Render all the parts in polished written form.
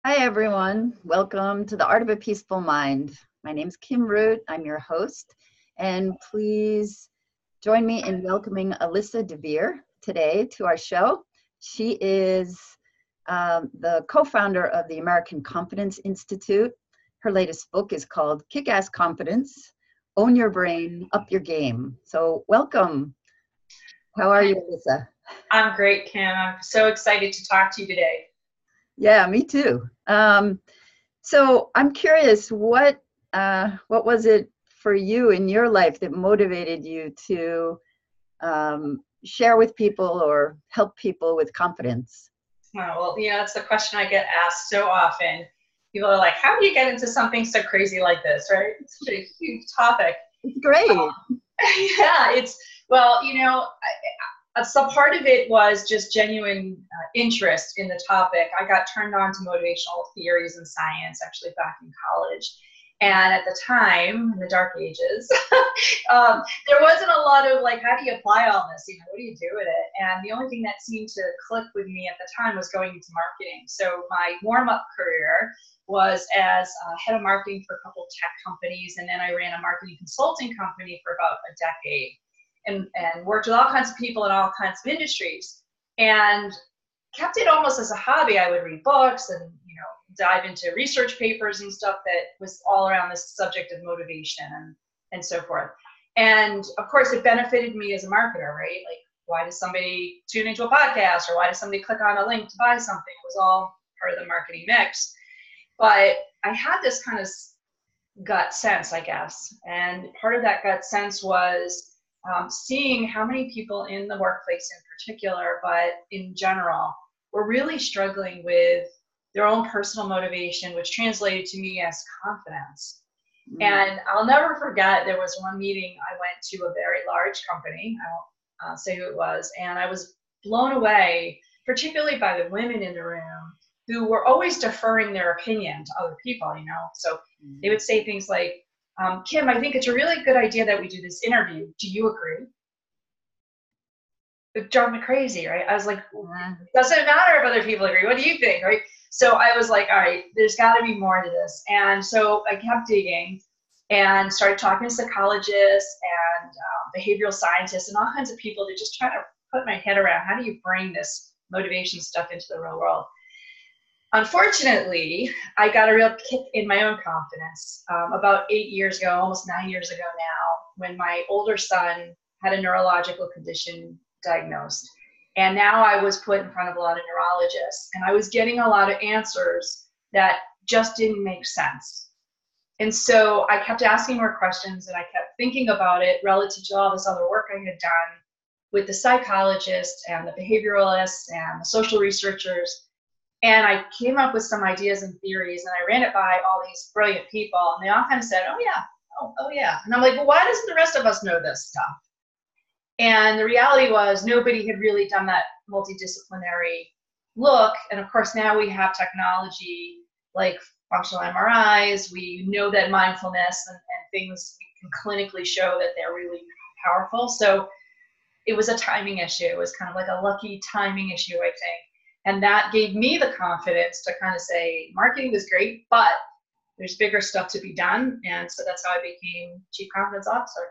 Hi, everyone. Welcome to the Art of a Peaceful Mind. My name's Kim Root. I'm your host. And please join me in welcoming Alyssa Dver today to our show. She is the co-founder of the American Confidence Institute. Her latest book is called Kick-Ass Confidence, Own Your Brain, Up Your Game. So welcome. How are you, Alyssa? I'm great, Kim. I'm so excited to talk to you today. Yeah, me too. So I'm curious, what was it for you in your life that motivated you to share with people or help people with confidence? Oh, well, that's the question I get asked so often. People are like, how do you get into something so crazy like this, right? It's such a huge topic. It's great. Yeah, well, some part of it was just genuine interest in the topic. I got turned on to motivational theories and science actually back in college. And at the time, in the dark ages, there wasn't a lot of like, how do you apply all this? What do you do with it? And the only thing that seemed to click with me at the time was going into marketing. So my warm-up career was as head of marketing for a couple of tech companies. And then I ran a marketing consulting company for about a decade. And worked with all kinds of people in all kinds of industries, and kept it almost as a hobby. I would read books and dive into research papers and stuff that was all around this subject of motivation and so forth. And of course, it benefited me as a marketer, right? Like, why does somebody tune into a podcast, or why does somebody click on a link to buy something? It was all part of the marketing mix. But I had this kind of gut sense, I guess, and part of that gut sense was seeing how many people in the workplace in particular, but in general, were really struggling with their own personal motivation, which translated to me as confidence. Mm. And I'll never forget, there was one meeting I went to, a very large company, I won't say who it was, and I was blown away, particularly by the women in the room, who were always deferring their opinion to other people, So they would say things like, Kim, I think it's a really good idea that we do this interview. Do you agree? It drove me crazy, right? I was like, doesn't matter if other people agree. What do you think, right? So I was like, all right, there's got to be more to this. And so I kept digging and started talking to psychologists and behavioral scientists and all kinds of people to just try to put my head around, how do you bring this motivation stuff into the real world? Unfortunately, I got a real kick in my own confidence about 8 years ago, almost 9 years ago now, when my older son had a neurological condition diagnosed. And now I was put in front of a lot of neurologists, and I was getting a lot of answers that just didn't make sense. And so I kept asking more questions, and I kept thinking about it relative to all this other work I had done with the psychologists and the behavioralists and the social researchers. And I came up with some ideas and theories, and I ran it by all these brilliant people, and they all kind of said, oh yeah. And I'm like, well, why doesn't the rest of us know this stuff? And the reality was nobody had really done that multidisciplinary look. And of course, now we have technology like functional MRIs. We know that mindfulness and things we can clinically show that they're really powerful. So it was a timing issue. It was kind of like a lucky timing issue, I think. And that gave me the confidence to kind of say, marketing is great, but there's bigger stuff to be done. And so that's how I became Chief Confidence Officer.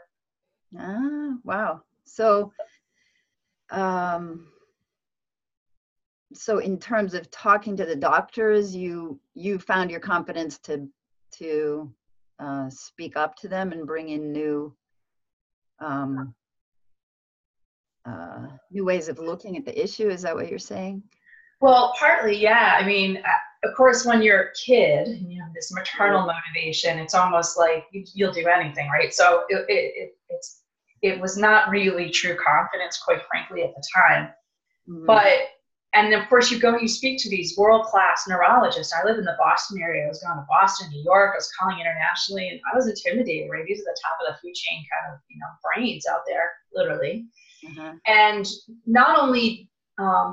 Ah, wow. So, so in terms of talking to the doctors, you found your confidence to speak up to them and bring in new ways of looking at the issue. Is that what you're saying? Well, partly, yeah. I mean, of course, when you're a kid, and you have this maternal motivation, it's almost like you'll do anything, right? So it was not really true confidence, quite frankly, at the time. Mm-hmm. And of course, you go and you speak to these world-class neurologists. I live in the Boston area. I was going to Boston, New York. I was calling internationally, and I was intimidated, right? These are the top of the food chain kind of, brains out there, literally. Mm-hmm. And not only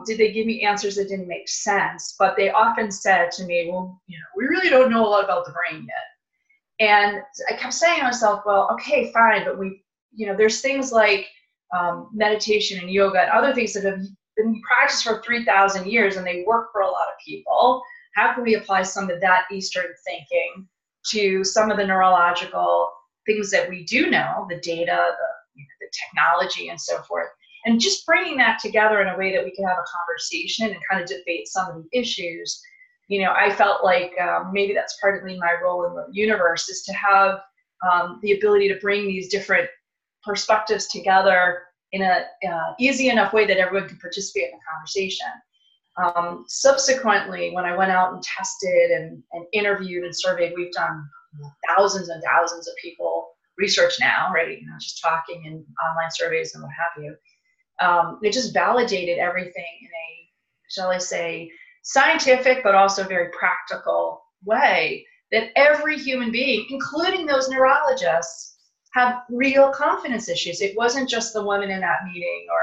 did they give me answers that didn't make sense, but they often said to me, well, we really don't know a lot about the brain yet. And I kept saying to myself, well, okay, fine, but there's things like meditation and yoga and other things that have been practiced for 3,000 years, and they work for a lot of people. how can we apply some of that Eastern thinking to some of the neurological things that we do know, the data, the technology, and so forth, and just bringing that together in a way that we can have a conversation and kind of debate some of the issues. I felt like maybe that's partly my role in the universe, is to have the ability to bring these different perspectives together in a easy enough way that everyone can participate in the conversation. Subsequently, when I went out and tested and interviewed and surveyed, we've done thousands and thousands of people research now, right? Just talking in online surveys and what have you. It just validated everything in a, shall I say, scientific but also very practical way, that every human being, including those neurologists, have real confidence issues. It wasn't just the woman in that meeting or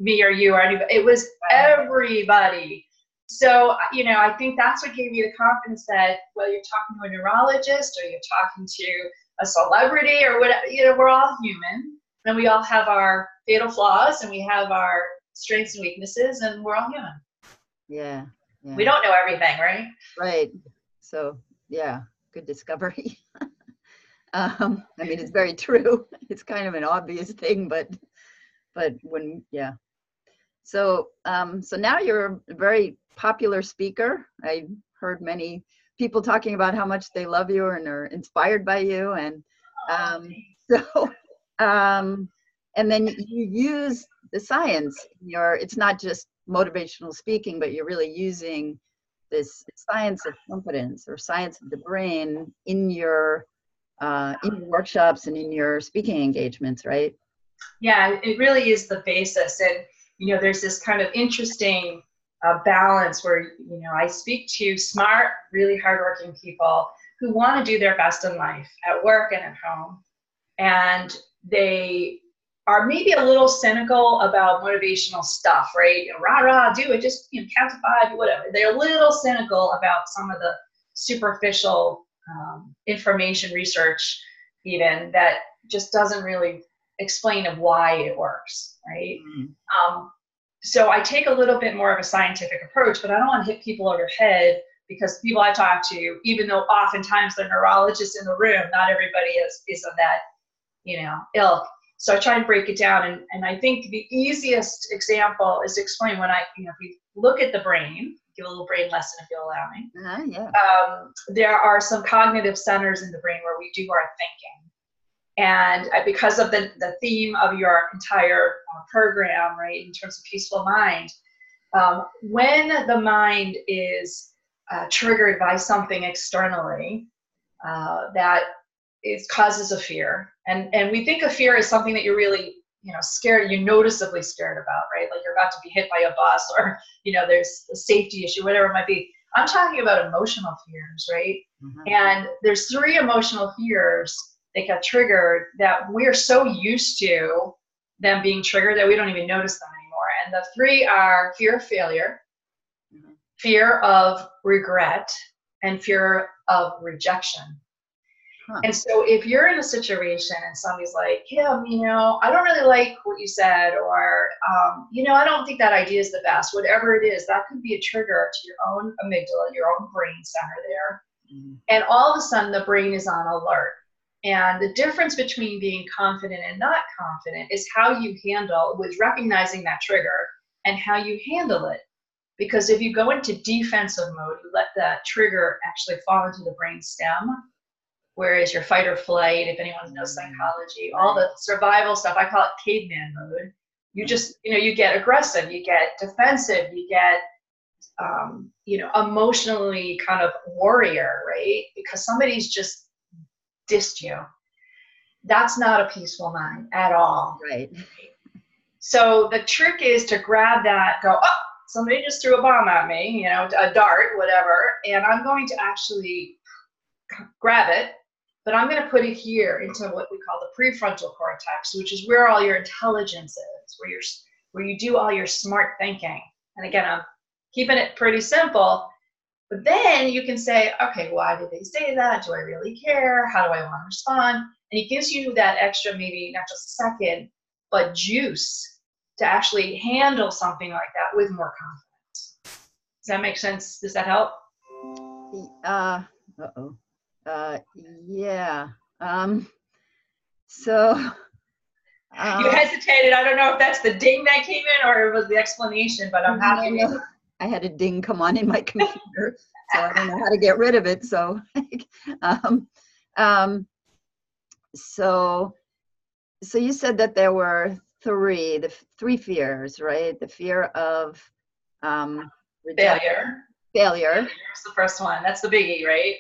me or you or anybody. It was everybody. So, I think that's what gave me the confidence that whether you're talking to a neurologist or you're talking to a celebrity or whatever, we're all human, and we all have our fatal flaws and we have our strengths and weaknesses, and we're all human. Yeah. We don't know everything, right? Right. So, yeah, good discovery. It's very true. It's kind of an obvious thing, but when, yeah. So, so now you're a very popular speaker. I heard many people talking about how much they love you and are inspired by you. And and then you use the science. It's not just motivational speaking, but you're really using this science of confidence or science of the brain in your workshops and in your speaking engagements, right? Yeah, it really is the basis. And, there's this kind of interesting balance where, I speak to smart, really hardworking people who want to do their best in life at work and at home. And they are maybe a little cynical about motivational stuff, right? Rah, rah, do it, just count to 5, whatever. They're a little cynical about some of the superficial information research, even, that just doesn't really explain of why it works, right? Mm-hmm. So I take a little bit more of a scientific approach, but I don't want to hit people over the head, because people I talk to, even though oftentimes they're neurologists in the room, not everybody is of that, ilk. So I try and break it down. And I think the easiest example is to explain if we look at the brain, give a little brain lesson if you'll allow me. Yeah. There are some cognitive centers in the brain where we do our thinking. And because of the theme of your entire program, right, in terms of peaceful mind, when the mind is triggered by something externally that causes a fear, and we think of fear as something that you're really scared, you're noticeably scared about, right? Like you're about to be hit by a bus, or there's a safety issue, whatever it might be. I'm talking about emotional fears, right? Mm-hmm. And there's 3 emotional fears that get triggered that we're so used to them being triggered that we don't even notice them anymore. And the 3 are fear of failure, mm-hmm. fear of regret, and fear of rejection. Huh. And so if you're in a situation and somebody's like, Kim, I don't really like what you said, or, I don't think that idea is the best, whatever it is, that could be a trigger to your own amygdala, your own brain center there. Mm-hmm. And all of a sudden the brain is on alert. And the difference between being confident and not confident is how you handle with recognizing that trigger and how you handle it. Because if you go into defensive mode, you let that trigger actually fall into the brain stem. Whereas your fight or flight, if anyone knows psychology, all the survival stuff, I call it caveman mode. You just, you get aggressive, you get defensive, you get, emotionally kind of warrior, right? Because somebody's just dissed you. That's not a peaceful mind at all. Right. So the trick is to grab that, go, oh, somebody just threw a bomb at me, a dart, whatever, and I'm going to actually grab it, but I'm going to put it here into what we call the prefrontal cortex, which is where all your intelligence is, where you do all your smart thinking. And again, I'm keeping it pretty simple. But then you can say, okay, why did they say that? Do I really care? How do I want to respond? And it gives you that extra, maybe not just a second, but juice to actually handle something like that with more confidence. Does that make sense? Does that help? Uh-oh. Yeah. So You hesitated. I don't know if that's the ding that came in or it was the explanation, but I'm happy. no. I had a ding come on in my computer, so I don't know how to get rid of it. So, so you said that there were the three fears, right? The fear of Failure. Failure. That's the first one. That's the biggie, right?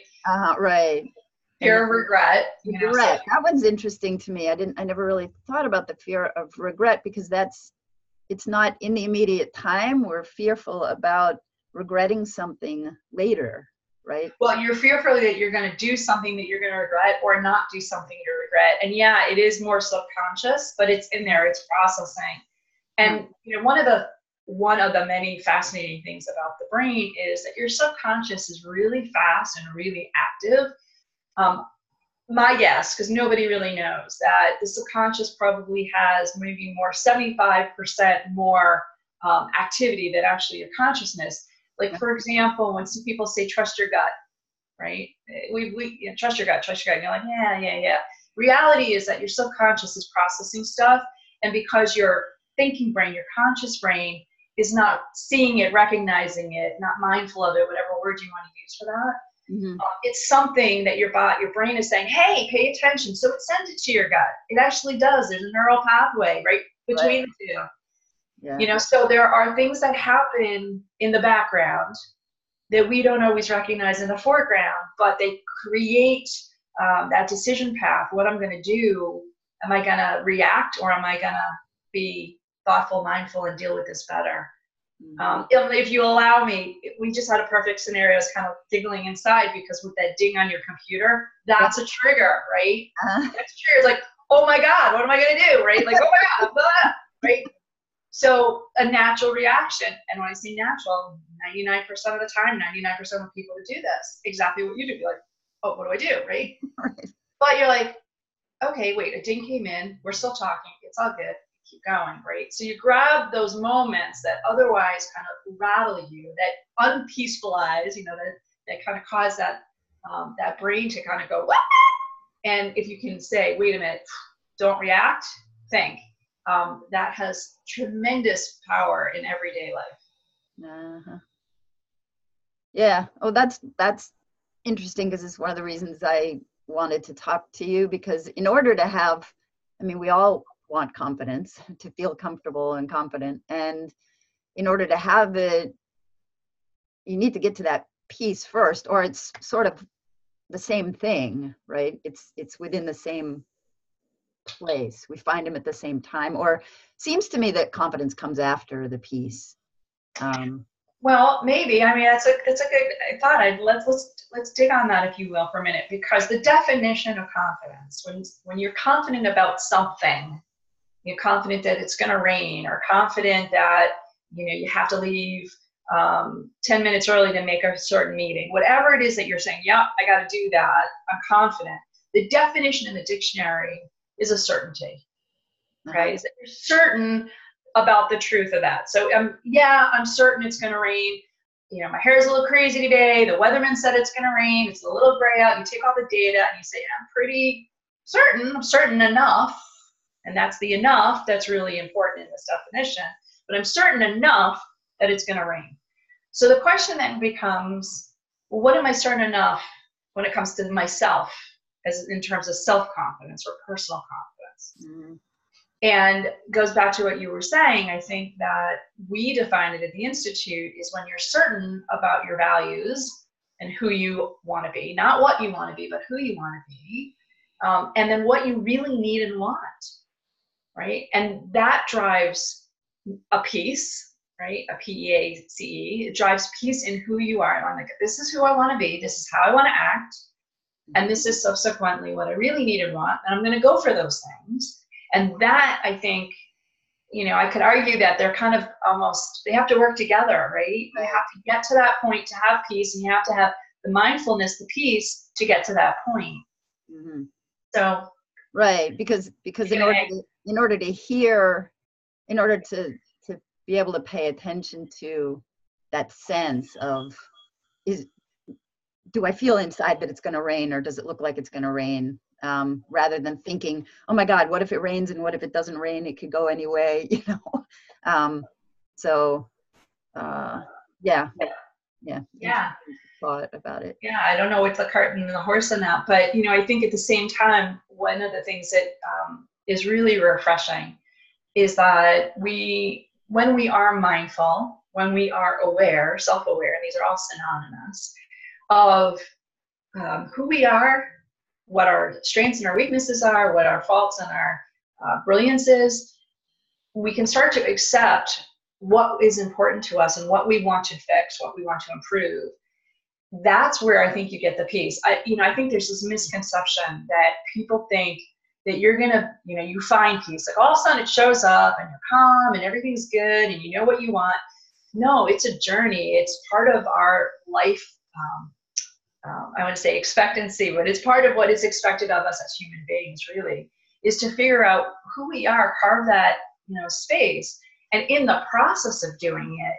Right. Fear of regret. Regret. That one's interesting to me. I never really thought about the fear of regret because it's not in the immediate time. We're fearful about regretting something later, right? Well, you're fearful that you're going to do something that you're going to regret or not do something you regret. And yeah, it is more subconscious, but it's in there, it's processing. And one of the many fascinating things about the brain is that your subconscious is really fast and really active. My guess, because nobody really knows, that the subconscious probably has maybe 75% more activity than actually your consciousness. Like, for example, when some people say, trust your gut, right? We trust your gut, and you're like, yeah. Reality is that your subconscious is processing stuff, and because your thinking brain, your conscious brain, is not seeing it, recognizing it, not mindful of it, whatever word you want to use for that, it's something that your brain is saying, hey, pay attention. So it sends it to your gut. It actually does. There's a neural pathway right between the two. Yeah. So there are things that happen in the background that we don't always recognize in the foreground, but they create that decision path. What I'm going to do, am I going to react or am I going to be thoughtful, mindful, and deal with this better? If you allow me, we just had a perfect scenario. I was kind of giggling inside because with that ding on your computer, that's a trigger, right? That's a trigger. It's like, oh my God, what am I going to do, right? Like, oh my God, blah, right? So a natural reaction, and when I say natural, 99% of the time, 99% of people who do this, exactly what you do. You're like, oh, what do I do, right? But you're like, okay, wait, a ding came in. We're still talking. It's all good. Keep going, right? So you grab those moments that otherwise kind of rattle you, that unpeacefulized, that kind of cause that that brain to kind of go, what? And if you can say, wait a minute, don't react, think. That has tremendous power in everyday life. Yeah. Oh, that's interesting because it's one of the reasons I wanted to talk to you, because in order to have, we all want confidence, to feel comfortable and confident, and in order to have it, you need to get to that peace first, or it's sort of the same thing, right? It's within the same place. We find them at the same time, or seems to me that confidence comes after the peace. Well, maybe. It's a good thought. Let's dig on that, if you will, for a minute, because the definition of confidence, when you're confident about something, you're confident that it's going to rain, or confident that you have to leave 10 minutes early to make a certain meeting, whatever it is that you're saying, yeah, I got to do that, I'm confident. The definition in the dictionary is a certainty, right? Is that you're certain about the truth of that. So I'm certain it's going to rain. My hair is a little crazy today. The weatherman said it's going to rain. It's a little gray out. You take all the data and you say, I'm pretty certain. I'm certain enough. And that's the enough that's really important in this definition. But I'm certain enough that it's going to rain. So the question then becomes, well, what am I certain enough when it comes to myself, as in terms of self-confidence or personal confidence? And goes back to what you were saying. I think that we define it at the Institute is when you're certain about your values and who you want to be, not what you want to be, but who you want to be, and then what you really need and want, right? And that drives a peace, right? A PEACE. It drives peace in who you are. I'm like, this is who I want to be. This is how I want to act. And this is subsequently what I really need and want. And I'm going to go for those things. And that, I think, I could argue that they're kind of they have to work together, right? You have to get to that point to have peace, and you have to have the mindfulness, the peace to get to that point. Mm-hmm. So, right, because in order to be able to pay attention to that sense of do I feel inside that it's going to rain, or does it look like it's going to rain? Rather than thinking, oh my God, what if it rains, and what if it doesn't rain? It could go any way, you know? So yeah. Thought about it. Yeah, I don't know what's the cart and the horse in that, but you know, I think at the same time, one of the things that is really refreshing is that when we are mindful, when we are aware, self-aware, and these are all synonymous, of who we are, what our strengths and our weaknesses are, what our faults and our brilliance is, we can start to accept what is important to us and what we want to fix, what we want to improve. That's where I think you get the peace. I think there's this misconception that people think that you're gonna, you find peace. Like all of a sudden it shows up and you're calm and everything's good and you know what you want. No, it's a journey. It's part of our life. I want to say expectancy, but it's part of what is expected of us as human beings, really, is to figure out who we are, carve that, space. And in the process of doing it,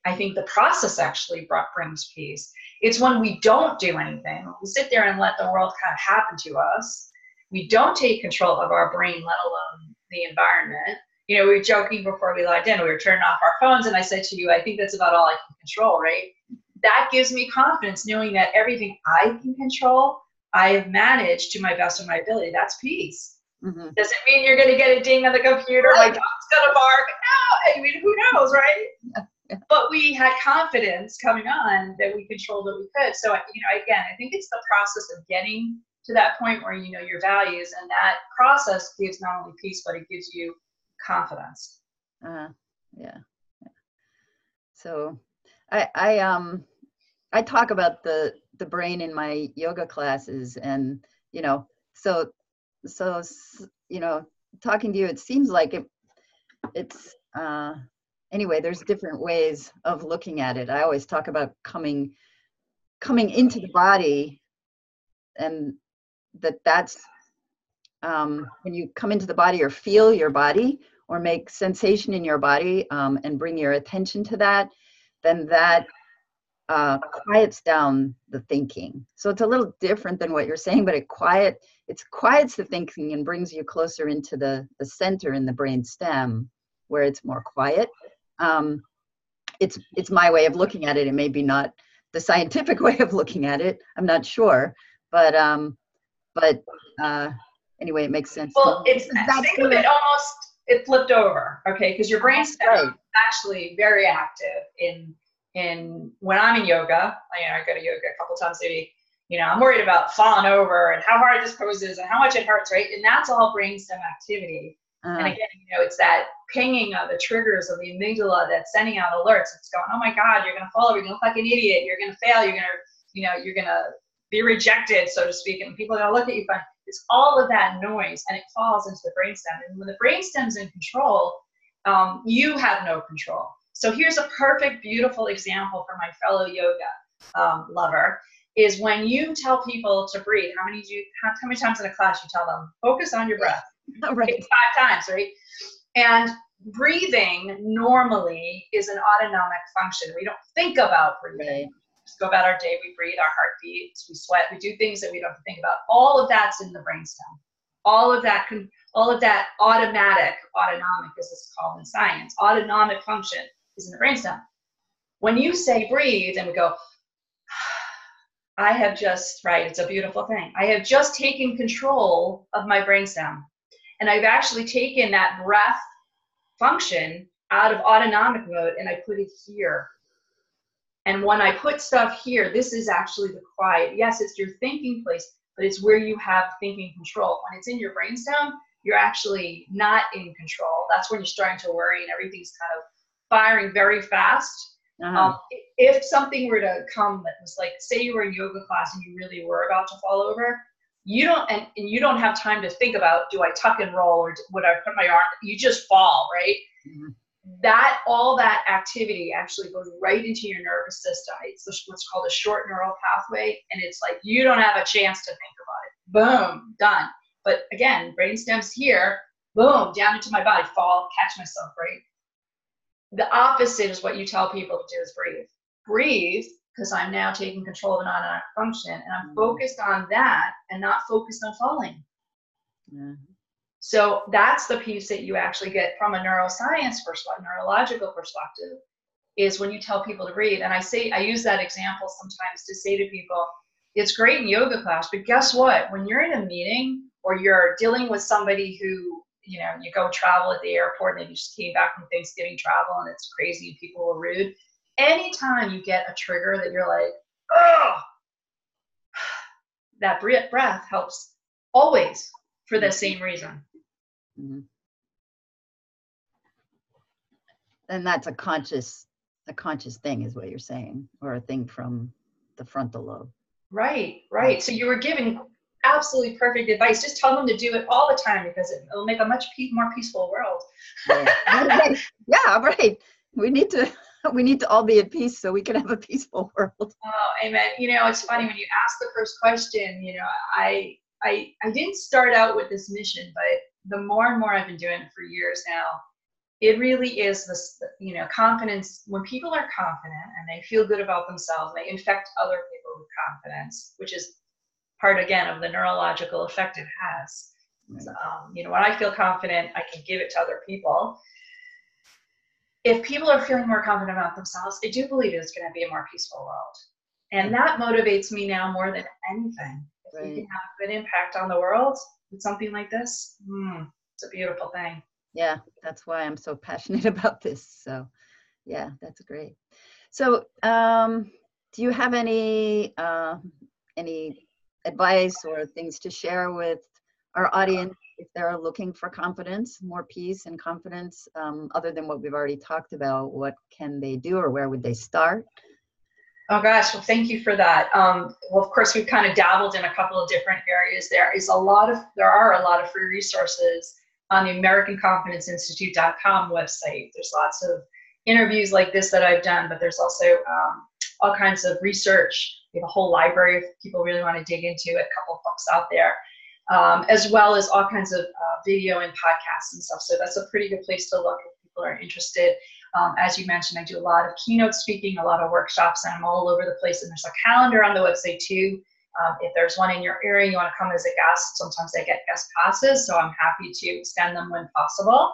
I think the process actually brings peace. It's when we don't do anything, we sit there and let the world kind of happen to us. We don't take control of our brain, let alone the environment. We were joking before we logged in, we were turning off our phones, and I said to you, I think that's about all I can control, right? That gives me confidence, knowing that everything I can control, I have managed to my best of my ability. That's peace. Mm-hmm. Does it mean you're going to get a ding on the computer? My dog's going to bark? No, I mean, who knows, right? Yeah. But we had confidence coming on that we controlled what we could. So, again, I think it's the process of getting to that point where you know your values, and that process gives not only peace, but it gives you confidence. Yeah. So I talk about the brain in my yoga classes, and so talking to you, it seems like it's anyway, there's different ways of looking at it. I always talk about coming into the body, and that's when you come into the body or feel your body or make sensation in your body, and bring your attention to that, then that quiets down the thinking. So it's a little different than what you're saying, but it quiets the thinking and brings you closer into the center in the brain stem where it's more quiet. It's my way of looking at it. It may be not the scientific way of looking at it. I'm not sure, but anyway, it makes sense. Well, think of it almost, it flipped over, okay? Because your brain stem is actually very active in when I'm in yoga. I go to yoga a couple times a week. I'm worried about falling over and how hard this pose is and how much it hurts, right? And that's all brainstem activity. And again, it's that pinging of the triggers of the amygdala that's sending out alerts. It's going, oh my God, you're going to fall over. You're going to look like an idiot. You're going to fail. You're going to be rejected, so to speak. And people are going to look at you funny. It's all of that noise, and it falls into the brainstem. And when the brainstem's in control, you have no control. So here's a perfect, beautiful example for my fellow yoga lover, is when you tell people to breathe. How many times in a class you tell them, focus on your breath? Right. 5 times, right? And breathing normally is an autonomic function. We don't think about breathing. Right. Just go about our day, we breathe, our heart beats, we sweat, we do things that we don't have to think about. All of that's in the brainstem. All of that autonomic, as it's called in science, autonomic function is in the brainstem. When you say breathe, and we go, I have just, right, it's a beautiful thing. I have just taken control of my brainstem. And I've actually taken that breath function out of autonomic mode, and I put it here. And when I put stuff here, this is actually the quiet. Yes, it's your thinking place, but it's where you have thinking control. When it's in your brainstem, you're actually not in control. That's when you're starting to worry and everything's kind of firing very fast. If something were to come that was like, say you were in yoga class and you really were about to fall over, you don't have time to think about, do I tuck and roll or would I put my arm? You just fall, right? Mm-hmm. All that activity actually goes right into your nervous system. It's what's called a short neural pathway, and it's like you don't have a chance to think about it. Boom, done. But again, brainstem's here, boom, down into my body, fall, catch myself, right? The opposite is what you tell people to do, is breathe. Breathe because I'm now taking control of an autonomic function, and I'm focused on that and not focused on falling. So that's the piece that you actually get from a neuroscience perspective, neurological perspective, is when you tell people to breathe. And I use that example sometimes to say to people, it's great in yoga class, but guess what? When you're in a meeting or you're dealing with somebody who, you know, you go travel at the airport and you just came back from Thanksgiving travel and it's crazy and people were rude. Anytime you get a trigger that you're like, oh, that breath helps always for the same reason. Mm-hmm. And that's a conscious thing is what you're saying, or a thing from the frontal lobe. Right, right. So you were giving absolutely perfect advice. Just tell them to do it all the time because it'll make a much more peaceful world. Yeah, right. We need to all be at peace so we can have a peaceful world. Oh, amen. You know, it's funny when you ask the first question, you know, I didn't start out with this mission, but the more and more I've been doing it for years now, it really is this, you know, confidence. When people are confident and they feel good about themselves, they infect other people with confidence, which is part, again, of the neurological effect it has. Right. So, you know, when I feel confident, I can give it to other people. If people are feeling more confident about themselves, I do believe it's going to be a more peaceful world. And that motivates me now more than anything. If we can have a good impact on the world with something like this, it's a beautiful thing. Yeah, that's why I'm so passionate about this. So, yeah, that's great. So, do you have any advice or things to share with our audience if they're looking for confidence, more peace and confidence, other than what we've already talked about? What can they do, or where would they start? Oh gosh, well, thank you for that. Well, of course, we've kind of dabbled in a couple of different areas. There are a lot of free resources on the AmericanConfidenceInstitute.com website. There's lots of interviews like this that I've done, but there's also all kinds of research. We have a whole library if people really want to dig into it, a couple of books out there, as well as all kinds of video and podcasts and stuff. So that's a pretty good place to look if people are interested. As you mentioned, I do a lot of keynote speaking, a lot of workshops, and I'm all over the place. And there's a calendar on the website too. If there's one in your area, you want to come as a guest, sometimes I get guest passes, so I'm happy to extend them when possible.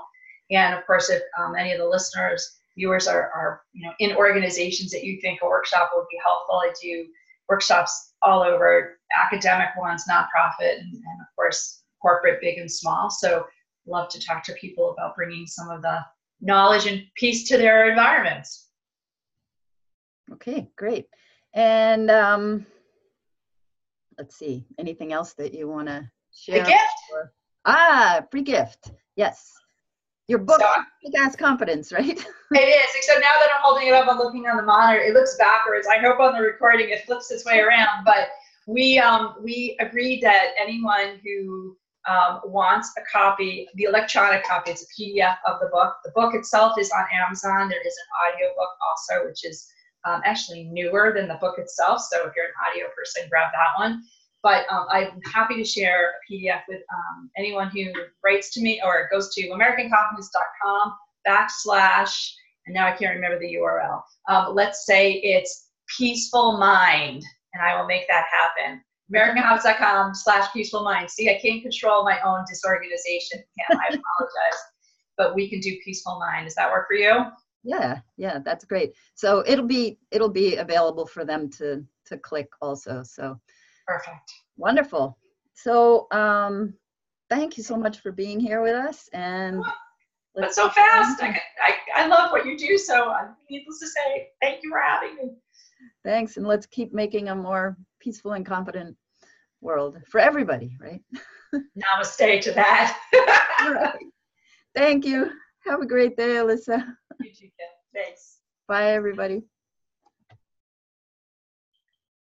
And of course, if any of the listeners, viewers are you know, in organizations that you think a workshop would be helpful, I do workshops all over, academic ones, nonprofit, and of course, corporate, big and small. So love to talk to people about bringing some of the knowledge and peace to their environments. Okay, great. And let's see, anything else that you want to share? The gift. Free gift. Yes. Your book, Kick-Ass Confidence, right? It is. Except now that I'm holding it up, I'm looking on the monitor. It looks backwards. I hope on the recording it flips its way around. But we agreed that anyone who wants a copy, the electronic copy, it's a PDF of the book. The book itself is on Amazon. There is an audio book also, which is actually newer than the book itself. So if you're an audio person, grab that one. But I'm happy to share a PDF with anyone who writes to me or goes to AmericanConfidence.com / and now I can't remember the URL. Let's say it's Peaceful Mind, and I will make that happen. AmericanConfidence.com / Peaceful Mind. See, I can't control my own disorganization. I apologize. But we can do Peaceful Mind. Does that work for you? Yeah, that's great. So it'll be available for them to click also. So perfect. Wonderful. So thank you so much for being here with us. And that's so fast. I love what you do. So needless to say, thank you for having me. Thanks, and let's keep making a more peaceful and confident world for everybody, right? Namaste to that. All right. Thank you. Have a great day, Alyssa. You too, Kim. Thanks. Bye, everybody.